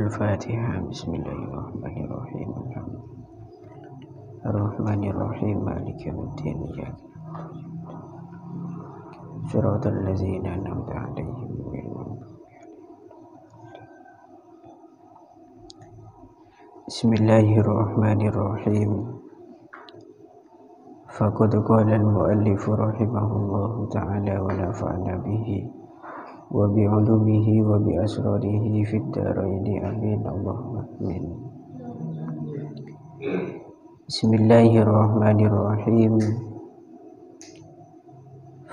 Al-Fatihah. Bismillahirrahmanirrahim. Ar-Rahmanirrahim. Maliki yaumiddin. Shiratal ladzina an'amta 'alaihim ghairil maghdubi 'alaihim. Bismillahirrahmanirrahim. Faqad qala al-mu'allif rahimahullahu ta'ala wa nafa'ana bihi wa bi'ulumihi wa bi asrarihi fid dharaini amin Allahumma amin. Bismillahirrahmanirrahim.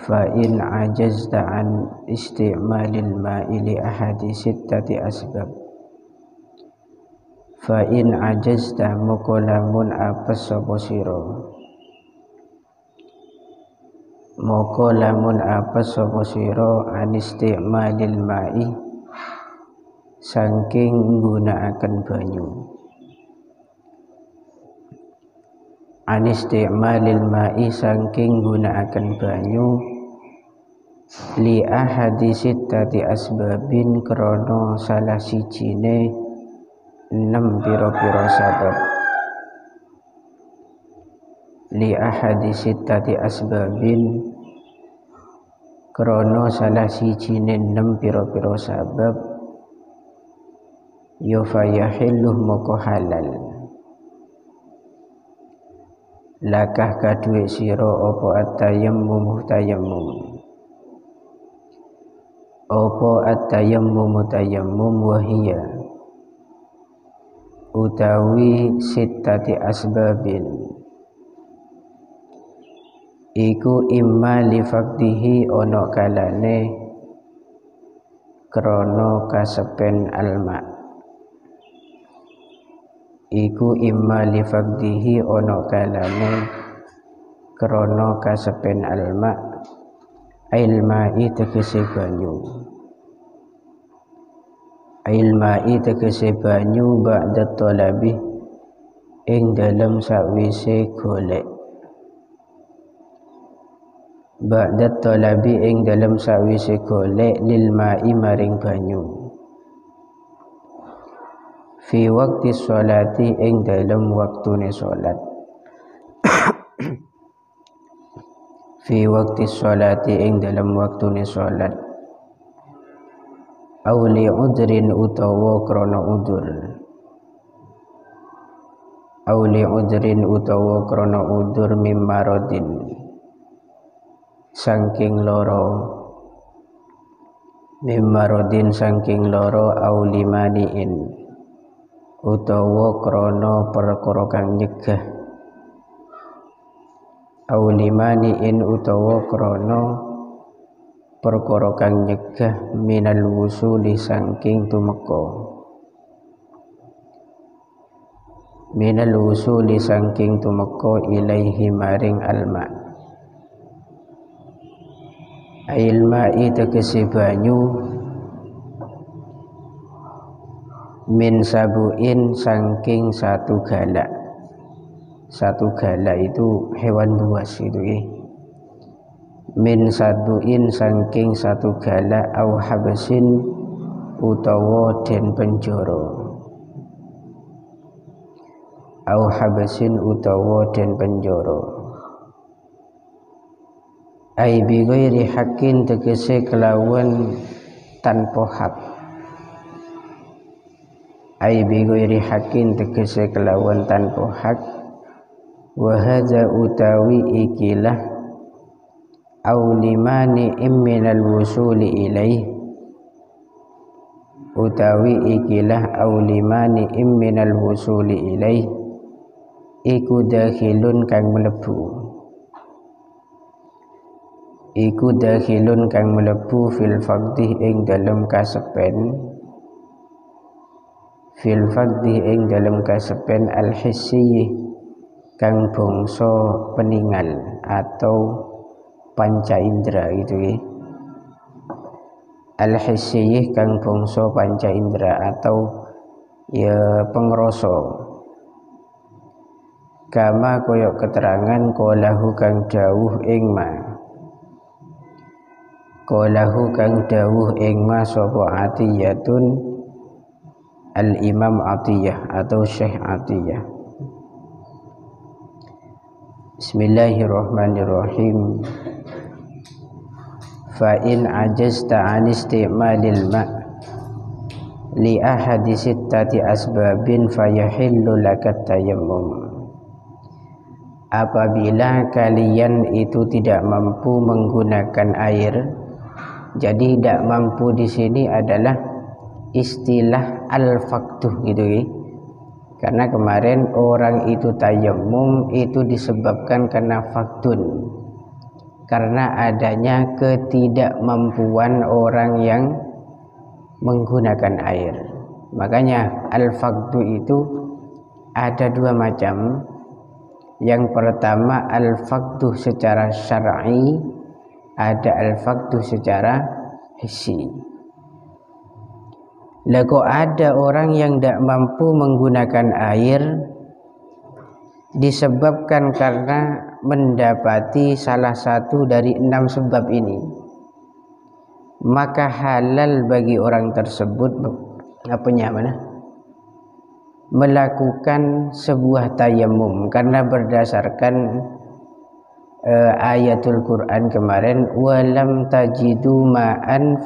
Fa in ajazta an isti'malil ma'i li ahadi sittati asbab. Fa in ajazta mukolamun apes sapa sira. Moko lamun apes sapa sira anisti'malil ma'i saking nggunakaken banyu. Anisti'malil ma'i saking nggunakaken banyu li ahadi sittati asbabin krana salah sijine 6 pira-pira sabab. Li ahadi sittati asbabin krana salah sijine 6 pira-pira sabab ya fayahilluh moko halal lakah kaduwe sira apa at-tayammum apa at-tayammum wahia utawi sittati asbabin iku imma li faqdihi ono kalane krana kasepen alma. Iku imma li faqdihi ono kalane krana kasepen alma. Ailma'i tegese banyu. Ailma'i tegese banyu ba'da talabi ing dalem sakwise golek. Ba'da talabi ing dalam sawise golek lil ma'i maring banyu. Fi waqti sholati ing dalam waktune sholat. Fi waqti sholati ing dalam waktune sholat. Aw li udrin utawa krana udur. Aw li udrin utawa krana udur mimmarodin saking loro. Mimmarodin saking loro au limaniin utawa krana perkara kang nyegah. Au limaniin utawa krana perkara kang nyegah minal wusuli saking tumeka. Minal wusuli saking tumeka ilaihi maring alma. Ailma'i tegese banyu min sabuin saking satu galak. Satu galak itu hewan buas itu min sabuin saking satu galak au habasin utawa den penjara. Au habasin utawa den penjara. Ai bi ghairi haqqin tegese kelawan tanpa hak. Ai bi ghairi haqqin tegese kelawan tanpa hak. Wa hadza utawi ikilah au limani minal wusuli ilaih. Utawi ikilah au limani minal wusuli ilaih iku dakhilun kang mlebu. Iku dakhilun kang mlebu fil faqdih ing dalem kasepen. Fil faqdih ing dalem kasepen al hissi kang bangsa peningal atau panca indera gitu ya. Al hissi kang bangsa panca indera atau ya pengrasa. Kama koyok keterangan kolahu kang dawuh ing ma. qalahu kang dawuh ing ma sapa Atiyatun Al-Imam Atiyah atau Syekh Atiyah. Bismillahirrahmanirrahim. Fa in ajazta an isti'malil ma' li ahadi sittati asbabin fayahillu lakat tayammum. Apabila kalian itu tidak mampu menggunakan air, jadi tidak mampu di sini adalah istilah al-faqduh gitu ya. Karena kemarin orang itu tayammum itu disebabkan karena faqdun, karena adanya ketidakmampuan orang yang menggunakan air. Makanya al-faqdu itu ada dua macam. Yang pertama al-faqdu secara syar'i, ada al-faqdu secara hissi. Lah kok ada orang yang tidak mampu menggunakan air disebabkan karena mendapati salah satu dari 6 sebab ini, maka halal bagi orang tersebut melakukan sebuah tayammum, karena berdasarkan ayatul Quran kemarin, walam tajidu ma'an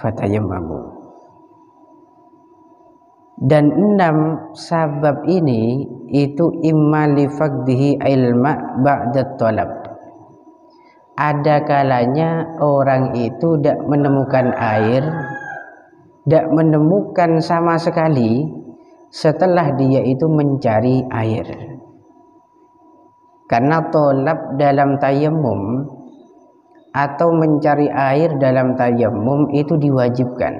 fatayammamu. Dan 6 sabab ini itu imma li faqdihi ilma ba'da talab. Ada kalanya orang itu tidak menemukan air, tidak menemukan sama sekali setelah dia itu mencari air. Karena tolab dalam tayammum atau mencari air dalam tayammum itu diwajibkan.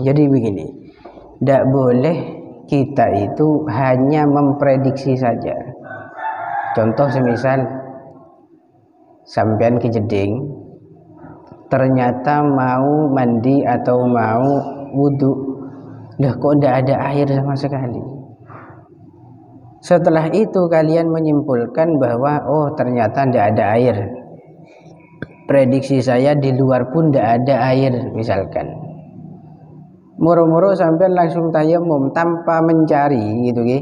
Jadi begini, tidak boleh kita itu hanya memprediksi saja. Contoh semisal sampean kejeding, ternyata mau mandi atau mau wudhu, lah kok tidak ada air sama sekali. Setelah itu kalian menyimpulkan bahwa oh ternyata tidak ada air, prediksi saya di luar pun tidak ada air misalkan. Moro-moro sampai langsung tayammum tanpa mencari gitu ya.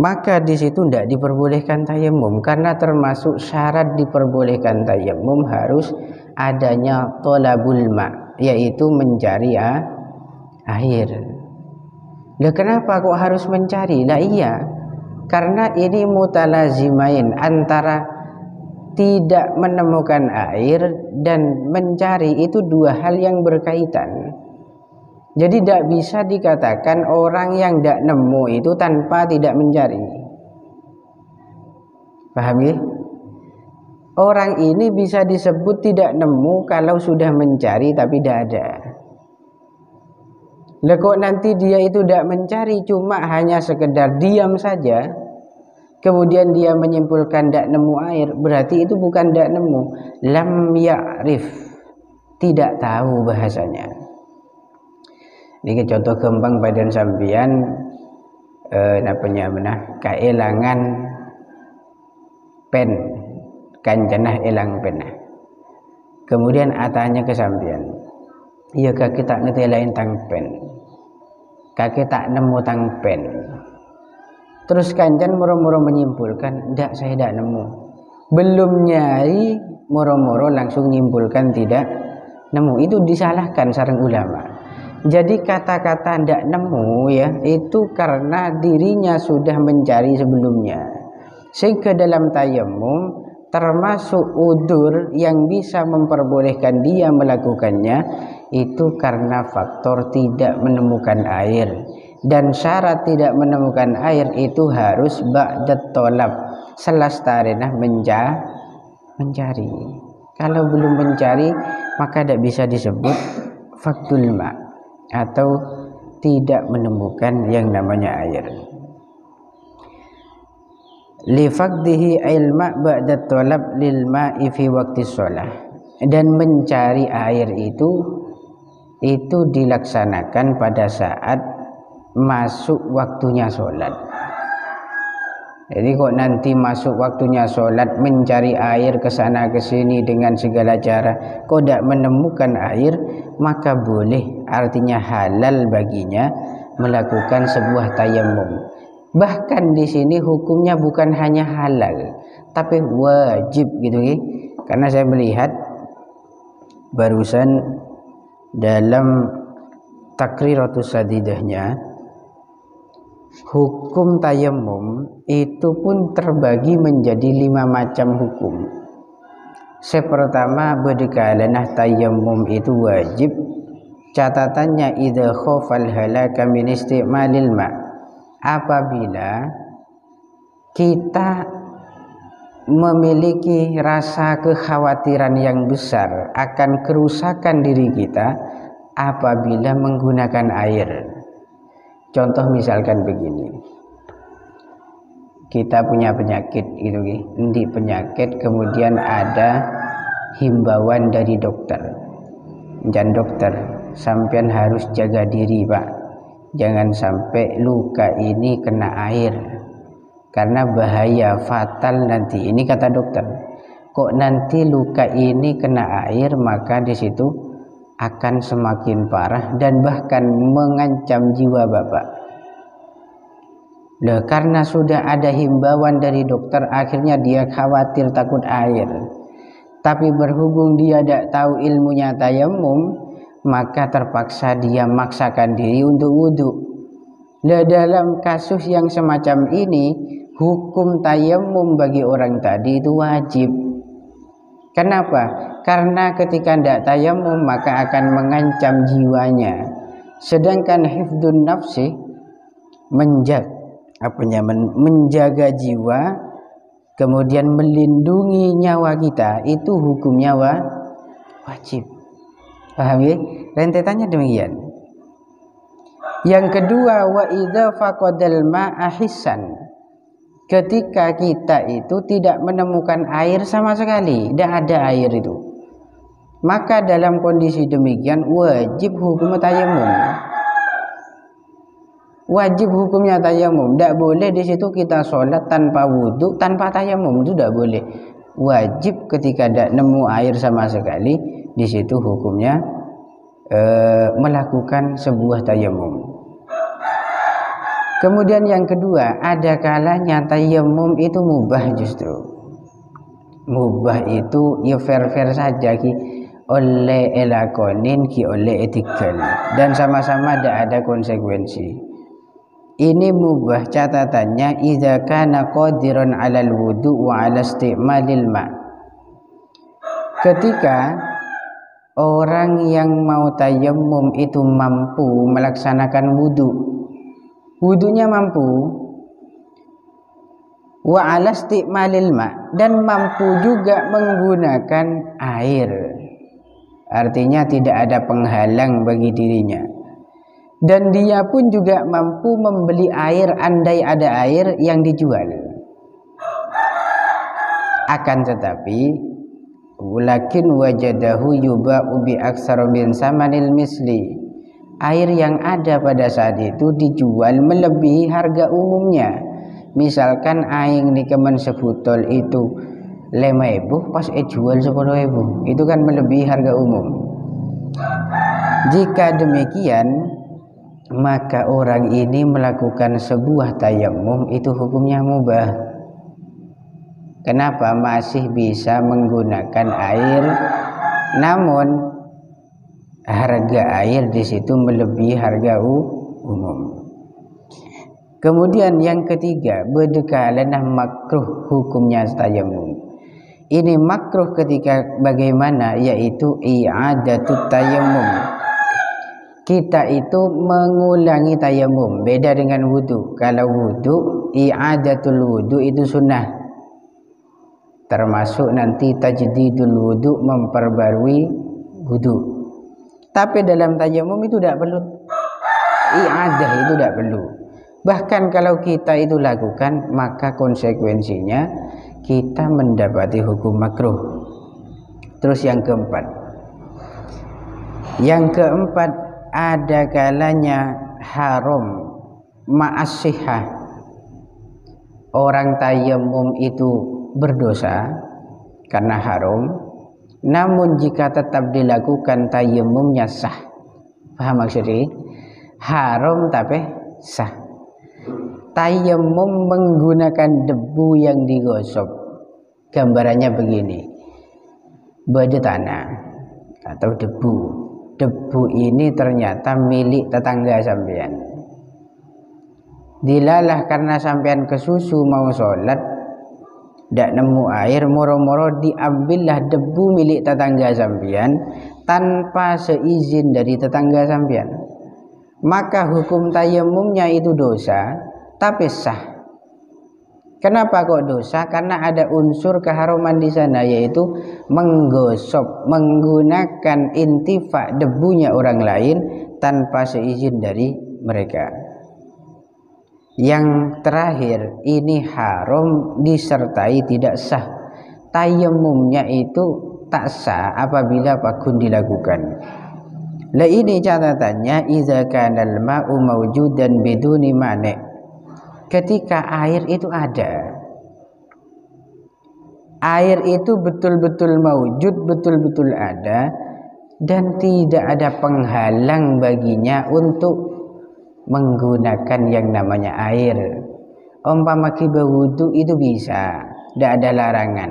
Maka di situ tidak diperbolehkan tayammum, karena termasuk syarat diperbolehkan tayammum harus adanya tolabul ma', yaitu mencari air. Lah kenapa kok harus mencari? Lah iya, karena ini mutalazimain, antara tidak menemukan air dan mencari itu dua hal yang berkaitan. Jadi tidak bisa dikatakan orang yang tidak nemu itu tanpa tidak mencari. Paham ya? Orang ini bisa disebut tidak nemu kalau sudah mencari tapi tidak ada. Lah kok nanti dia itu tidak mencari, cuma hanya sekedar diam saja, kemudian dia menyimpulkan tidak nemu air, berarti itu bukan tidak nemu, lam ya'rif, tidak tahu bahasanya. Ini contoh gampang badan sambian keelangan pen, kanjenah elang pen. Kemudian atanya ke sambian, iya kaki tak ngetelain tang pen, kaki tak nemu tang pen. Terus kanjen moro-moro menyimpulkan, tidak, saya tidak nemu. Belum nyari, moro-moro langsung menyimpulkan tidak nemu. Itu disalahkan sareng ulama. Jadi kata-kata tidak nemu ya, itu karena dirinya sudah mencari sebelumnya. Sehingga dalam tayammum termasuk udzur yang bisa memperbolehkan dia melakukannya itu karena faktor tidak menemukan air. Dan syarat tidak menemukan air itu harus ba'dat tolab, selastarinah mencari. Kalau belum mencari maka tidak bisa disebut faqdul ma' atau tidak menemukan yang namanya air. Li faqdihi ilma ba'da talab lil ma'i fi waqti shalah. Dan mencari air itu dilaksanakan pada saat masuk waktunya sholat. Jadi kok nanti masuk waktunya sholat mencari air ke sana ke sini dengan segala cara, kok tidak menemukan air, maka boleh, artinya halal baginya melakukan sebuah tayammum. Bahkan di sini hukumnya bukan hanya halal, tapi wajib gitu ya. Karena saya melihat barusan dalam Takriratus Sadidahnya, hukum tayammum itu pun terbagi menjadi 5 macam hukum. Pertama, bedekalanah tayammum itu wajib. Catatannya idza khafal halaka min isti'malil ma. Apabila kita memiliki rasa kekhawatiran yang besar akan kerusakan diri kita apabila menggunakan air. Contoh misalkan begini, kita punya penyakit gitu, ini penyakit, kemudian ada himbauan dari dokter, dan dokter, sampean harus jaga diri pak, jangan sampai luka ini kena air, karena bahaya fatal nanti. Ini kata dokter, kok nanti luka ini kena air, maka di situ akan semakin parah dan bahkan mengancam jiwa bapak. Loh, karena sudah ada himbauan dari dokter, akhirnya dia khawatir takut air. Tapi berhubung dia tidak tahu ilmunya tayammum, maka terpaksa dia maksakan diri untuk wudhu. Loh, dalam kasus yang semacam ini, hukum tayammum bagi orang tadi itu wajib. Kenapa? Karena ketika tidak tayammum maka akan mengancam jiwanya. Sedangkan hifdzun nafsi, menjaga jiwa, kemudian melindungi nyawa kita, itu hukumnya wajib. Paham ya? Rentetannya demikian. Yang kedua, wa idza faqadal ma'a hissan. Ketika kita itu tidak menemukan air sama sekali, tidak ada air itu, maka dalam kondisi demikian wajib hukum tayammum. Wajib hukumnya tayammum. Tidak boleh di situ kita sholat tanpa wudhu, tanpa tayammum, itu tidak boleh. Wajib ketika tidak nemu air sama sekali, di situ hukumnya melakukan sebuah tayammum. Kemudian yang kedua, ada kalanya tayammum itu mubah justru. Mubah itu ya fair-fair saja ki, oleh elakonin ki oleh etikal, dan sama-sama tidak ada konsekuensi. Ini mubah, catatannya idza kana qadiran 'alal wudu wa 'ala isti'malil ma. Ketika orang yang mau tayammum itu mampu melaksanakan wudu, wudunya mampu, wa 'ala isti'malil ma, dan mampu juga menggunakan air, artinya tidak ada penghalang bagi dirinya, dan dia pun juga mampu membeli air andai ada air yang dijual. Akan tetapi walakin wajadahu yuba'u bi aksar min samanil misli, air yang ada pada saat itu dijual melebihi harga umumnya. Misalkan aing di kemen sebutol itu 5.000, pas jual 10.000, itu kan melebihi harga umum. Jika demikian, maka orang ini melakukan sebuah tayammum, itu hukumnya mubah. Kenapa? Masih bisa menggunakan air, namun harga air di situ melebihi harga umum. Kemudian yang ketiga, bedekalanah makruh hukumnya tayammum. Ini makruh ketika bagaimana? Yaitu i'adatut tayammum. Kita itu mengulangi tayammum, beda dengan wudu. Kalau wudu, i'adatul wudu itu sunnah, termasuk nanti tajdidul wudu, memperbarui wudu. Tapi dalam tayammum itu tidak perlu i'adah, itu tidak perlu. Bahkan kalau kita itu lakukan, maka konsekuensinya kita mendapati hukum makruh. Terus yang keempat, ada kalanya haram ma'as-sihah. orang tayamum itu berdosa karena haram, namun jika tetap dilakukan tayamumnya sah. Paham maksudnya? Haram tapi sah. Tayamum menggunakan debu yang digosok, gambarannya begini, baju tanah atau debu. Debu ini ternyata milik tetangga sampean. Dilalah karena sampean kesusu mau sholat, ndak nemu air, moro-moro diambillah debu milik tetangga sampean tanpa seizin dari tetangga sampean. Maka hukum tayamumnya itu dosa, tapi sah. Kenapa kok dosa? Karena ada unsur keharuman di sana, yaitu menggosok, menggunakan intifa debunya orang lain tanpa seizin dari mereka. Yang terakhir, ini haram disertai tidak sah. Tayamumnya itu tak sah apabila pakun dilakukan. Lah ini catatannya, idza kana al-ma'u mawjudan biduni mani'. Ketika air itu ada, air itu betul-betul mawjud, betul-betul ada, dan tidak ada penghalang baginya untuk menggunakan yang namanya air. Umpama kita wudu itu bisa, tidak ada larangan.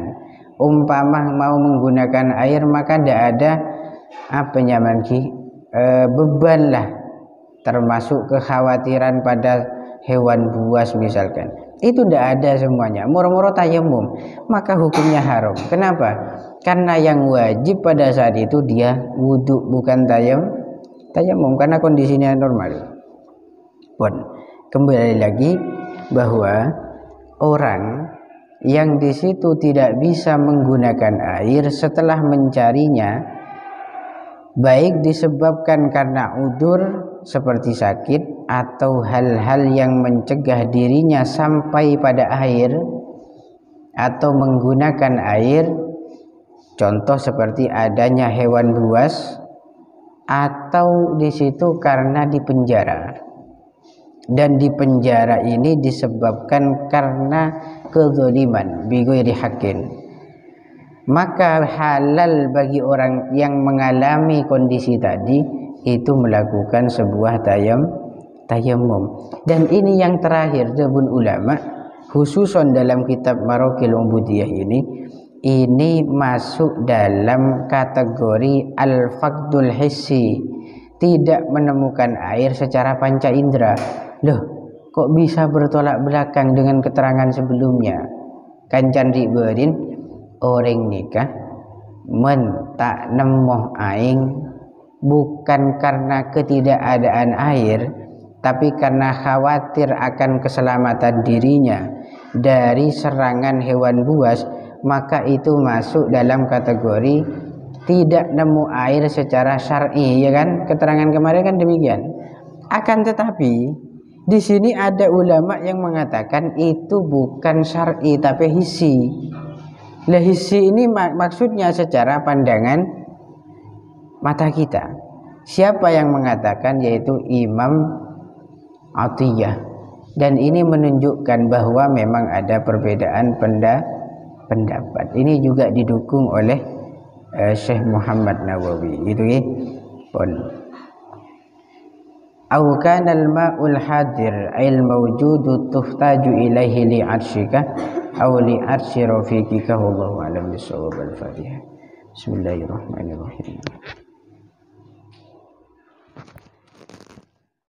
Umpama mau menggunakan air maka tidak ada beban lah, termasuk kekhawatiran pada hewan buas misalkan. Itu tidak ada semuanya, moro-moro tayamum, maka hukumnya haram. Kenapa? Karena yang wajib pada saat itu dia wudu, bukan tayamum, karena kondisinya normal. Pun kembali lagi bahwa orang yang di situ tidak bisa menggunakan air setelah mencarinya, baik disebabkan karena udzur seperti sakit atau hal-hal yang mencegah dirinya sampai pada air atau menggunakan air, contoh seperti adanya hewan buas, atau di situ karena dipenjara. Dan di penjara ini disebabkan karena kezaliman bighairi haqqin, maka halal bagi orang yang mengalami kondisi tadi itu melakukan sebuah tayamum. Dan ini yang terakhir jabun ulama, khususon dalam kitab Maraqil Ubudiyah ini masuk dalam kategori al-faqdul hissi, tidak menemukan air secara panca indera. Loh, kok bisa bertolak belakang dengan keterangan sebelumnya? Kancan riberin orang nikah men tak nemoh aing bukan karena ketidakadaan air, tapi karena khawatir akan keselamatan dirinya dari serangan hewan buas, maka itu masuk dalam kategori tidak nemu air secara syar'i, ya kan? Keterangan kemarin kan demikian. Akan tetapi di sini ada ulama yang mengatakan itu bukan syar'i tapi hissi. Lah hissi ini maksudnya secara pandangan mata kita. Siapa yang mengatakan? Yaitu Imam Atiyah. Dan ini menunjukkan bahwa memang ada perbedaan pendapat. Ini juga didukung oleh Syekh Muhammad Nawawi. Itu ya. Au kana al-ma'ul hadir al mawjudu tuhtaju ilaihi li 'arsyika aw li 'arsy rafiqika wallahu a'lam bissawab. Al-Fatihah. Bismillahirrahmanirrahim.